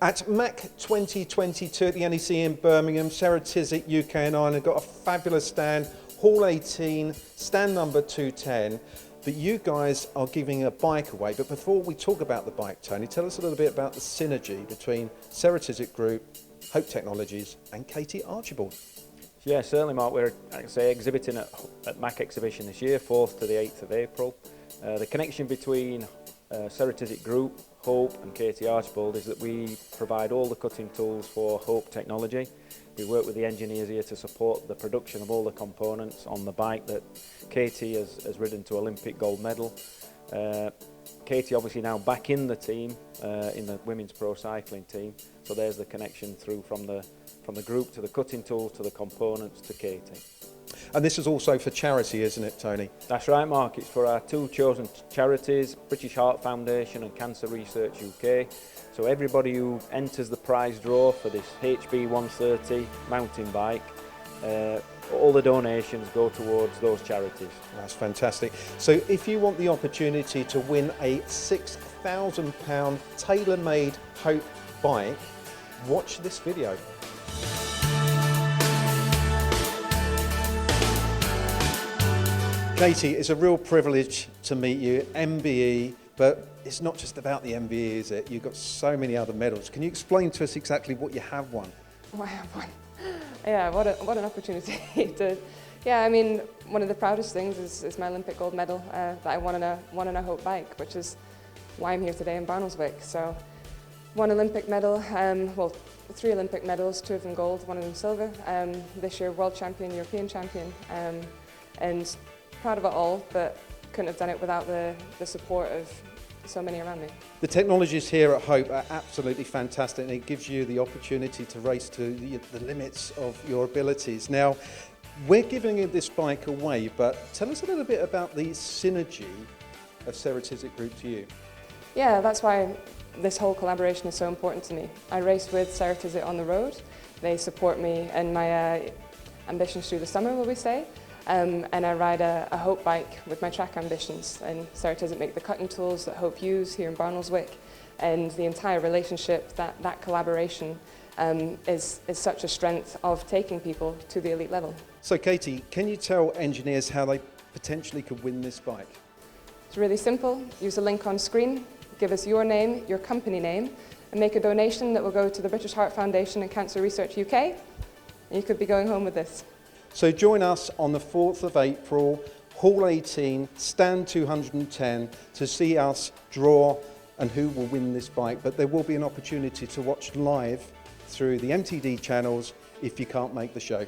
At MACH 2022 at the NEC in Birmingham, Ceratizit UK and Ireland got a fabulous stand, Hall 18, stand number 210. But you guys are giving a bike away. But before we talk about the bike, Tony, tell us a little bit about the synergy between Ceratizit Group, Hope Technologies and Katie Archibald. Yeah, certainly, Mark. We're, like I say, exhibiting at MACH exhibition this year, 4th to the 8th of April. The connection between Ceratizit Group, Hope and Katie Archibald is that we provide all the cutting tools for Hope Technology. We work with the engineers here to support the production of all the components on the bike that Katie has ridden to Olympic gold medal. Katie obviously now back in the team, in the women's pro cycling team, so there's the connection through from the group to the cutting tools to the components to Katie. And this is also for charity, isn't it, Tony? That's right, Mark. It's for our two chosen charities, British Heart Foundation and Cancer Research UK. So everybody who enters the prize draw for this HB130 mountain bike, all the donations go towards those charities. That's fantastic. So if you want the opportunity to win a £6,000 tailor-made Hope bike, watch this video. Katie, it's a real privilege to meet you, MBE, but it's not just about the MBE, is it? You've got so many other medals. Can you explain to us exactly what you have won? What I have won? Yeah, what an opportunity. Yeah, I mean, one of the proudest things is my Olympic gold medal that I won on a Hope bike, which is why I'm here today in Barnoldswick. So, one Olympic medal, well, 3 Olympic medals, 2 of them gold, 1 of them silver. This year, world champion, European champion, and proud of it all, but couldn't have done it without the support of so many around me. The technologies here at Hope are absolutely fantastic, and it gives you the opportunity to race to the limits of your abilities. Now, we're giving this bike away, but tell us a little bit about the synergy of Ceratizit Group to you. Yeah, that's why this whole collaboration is so important to me. I race with Ceratizit on the road. They support me in my ambitions through the summer, will we say. And I ride a Hope bike with my track ambitions, and Ceratizit make the cutting tools that Hope use here in Barnoldswick, and the entire relationship, that collaboration is such a strength of taking people to the elite level. So Katie, can you tell engineers how they potentially could win this bike? It's really simple. Use the link on screen, give us your name, your company name, and make a donation that will go to the British Heart Foundation and Cancer Research UK, and you could be going home with this. So join us on the 4th of April, Hall 18, stand 210, to see us draw and who will win this bike. But there will be an opportunity to watch live through the MTD channels if you can't make the show.